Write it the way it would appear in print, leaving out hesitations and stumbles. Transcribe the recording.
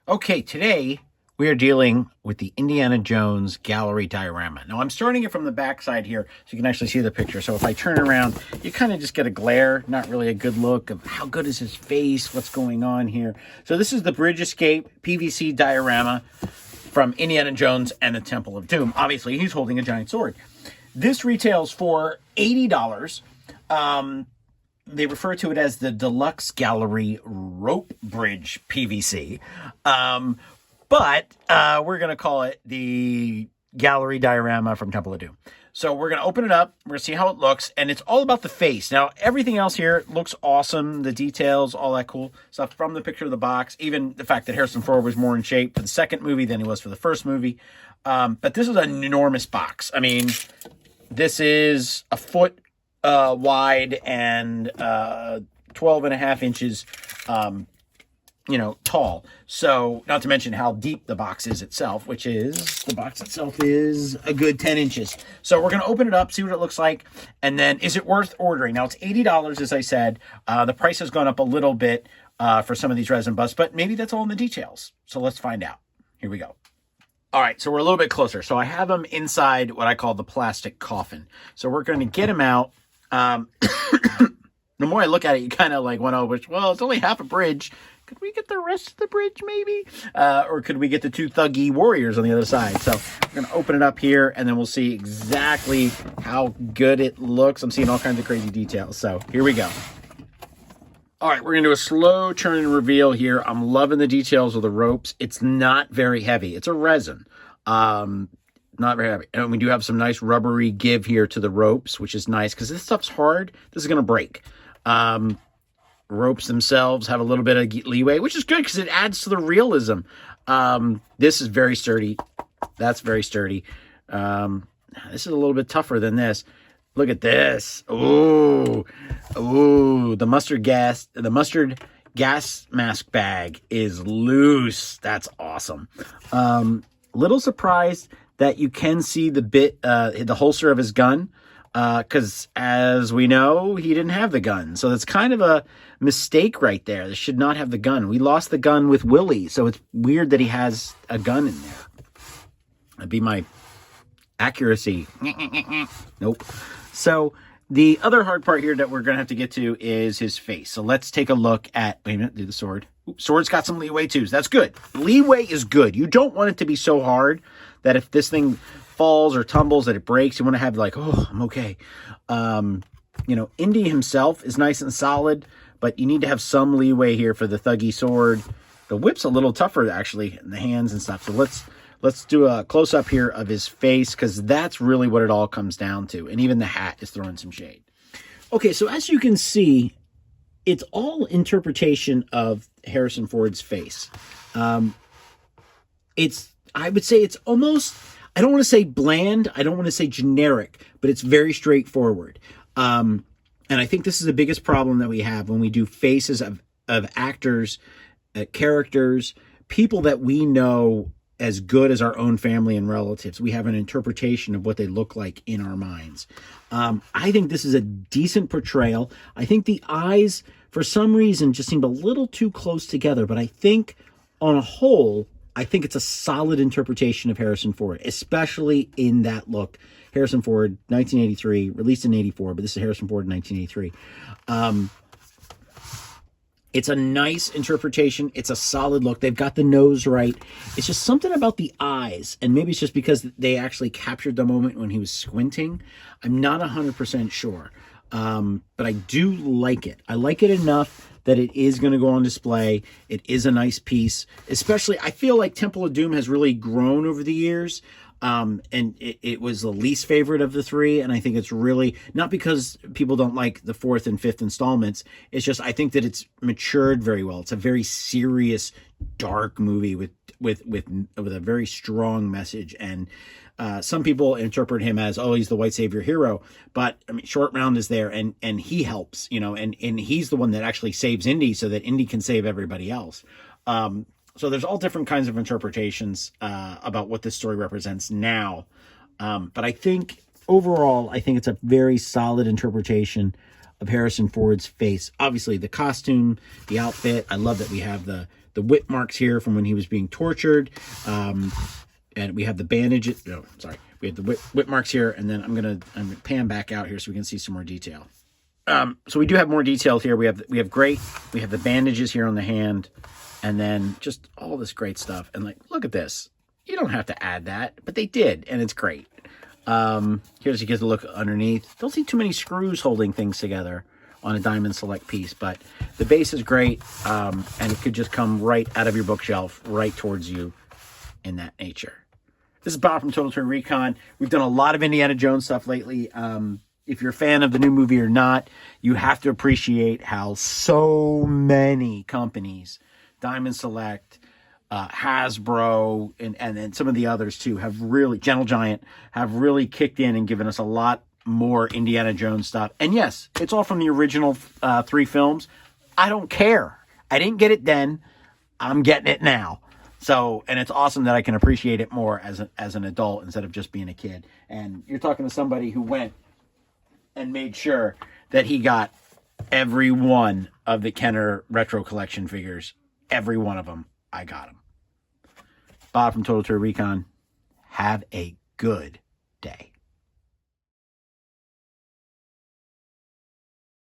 Okay, today we are dealing with the Indiana Jones Gallery Diorama. Now, I'm starting it from the back side here so you can actually see the picture. So if I turn around, you kind of just get a glare, not really a good look of how good is his face, what's going on here. So this is the Bridge Escape PVC diorama from Indiana Jones and the Temple of Doom. Obviously, he's holding a giant sword. This retails for $80. They refer to it as the Deluxe Gallery Rope Bridge PVC. But we're going to call it the Gallery Diorama from Temple of Doom. So we're going to open it up. We're going to see how it looks. And it's all about the face. Now, everything else here looks awesome. The details, all that cool stuff from the picture of the box. Even the fact that Harrison Ford was more in shape for the second movie than he was for the first movie. But this is an enormous box. I mean, this is a foot wide and 12 and a half inches, tall. So not to mention how deep the box is itself, the box itself is a good 10 inches. So we're going to open it up, see what it looks like. And then is it worth ordering? Now it's $80, as I said. The price has gone up a little bit for some of these resin busts, but maybe that's all in the details. So let's find out. Here we go. All right, so we're a little bit closer. So I have them inside what I call the plastic coffin. So we're going to get them out. The more I look at it, you kind of like went over, well, it's only half a bridge. Could we get the rest of the bridge maybe? Or could we get the two thuggy warriors on the other side? So we're going to open it up here and then we'll see exactly how good it looks. I'm seeing all kinds of crazy details. So here we go. All right, we're going to do a slow turn and reveal here. I'm loving the details of the ropes. It's not very heavy. It's a resin. Not very heavy. And we do have some nice rubbery give here to the ropes, which is nice because this stuff's hard. This is going to break. Ropes themselves have a little bit of leeway, which is good because it adds to the realism. This is very sturdy. That's very sturdy. This is a little bit tougher than this. Look at this. Ooh, the mustard gas mask bag is loose. That's awesome. Little surprised that you can see the holster of his gun, because as we know, he didn't have the gun. So that's kind of a mistake right there. They should not have the gun. We lost the gun with Willie, so it's weird that he has a gun in there. That'd be my accuracy. Nope. So the other hard part here that we're going to have to get to is his face. So let's take a look at, wait a minute, do the sword. Oops, sword's got some leeway too, so that's good. Leeway is good. You don't want it to be so hard that if this thing falls or tumbles that it breaks, you want to have like, oh, I'm okay. Indy himself is nice and solid, but you need to have some leeway here for the thuggy sword. The whip's a little tougher actually in the hands and stuff. So let's do a close-up here of his face because that's really what it all comes down to. And even the hat is throwing some shade. Okay, so as you can see, it's all interpretation of Harrison Ford's face. I would say it's almost, I don't want to say bland, I don't want to say generic, but it's very straightforward. And I think this is the biggest problem that we have when we do faces of actors, characters, people that we know as good as our own family and relatives. We have an interpretation of what they look like in our minds. I think this is a decent portrayal. I think the eyes, for some reason, just seemed a little too close together, but I think on a whole, I think it's a solid interpretation of Harrison Ford, especially in that look. Harrison Ford, 1983, released in 84, but this is Harrison Ford in 1983. It's a nice interpretation. It's a solid look. They've got the nose right. It's just something about the eyes, and maybe it's just because they actually captured the moment when he was squinting. I'm not 100% sure, but I do like it. I like it enough that it is going to go on display. It is a nice piece. Especially, I feel like Temple of Doom has really grown over the years. And it was the least favorite of the three. And I think it's really, not because people don't like the fourth and fifth installments. It's just, I think that it's matured very well. It's a very serious, dark movie with a very strong message. And some people interpret him as, oh, he's the white savior hero. But I mean, Short Round is there and he helps, and he's the one that actually saves Indy so that Indy can save everybody else. So there's all different kinds of interpretations about what this story represents now. But I think overall, I think it's a very solid interpretation of Harrison Ford's face. Obviously, the costume, the outfit. I love that we have the the whip marks here from when he was being tortured. And we have the bandages. No, sorry. We have the whip marks here. And then I'm gonna pan back out here so we can see some more detail. So we do have more detail here. We have the bandages here on the hand, and then just all this great stuff. And like, look at this. You don't have to add that, but they did, and it's great. Here's you get to look underneath. Don't see too many screws holding things together on a Diamond Select piece, but the base is great, and it could just come right out of your bookshelf, right towards you in that nature. This is Bob from Total Toy Recon. We've done a lot of Indiana Jones stuff lately. If you're a fan of the new movie or not, you have to appreciate how so many companies, Diamond Select, Hasbro, and then some of the others too, have really, Gentle Giant, have really kicked in and given us a lot more Indiana Jones stuff. And yes, it's all from the original 3 films. I don't care. I didn't get it then. I'm getting it now. So, and it's awesome that I can appreciate it more as an adult instead of just being a kid. And you're talking to somebody who went and made sure that he got every one of the Kenner Retro Collection figures. Every one of them, I got them. Bob from Total Toy Recon. Have a good day.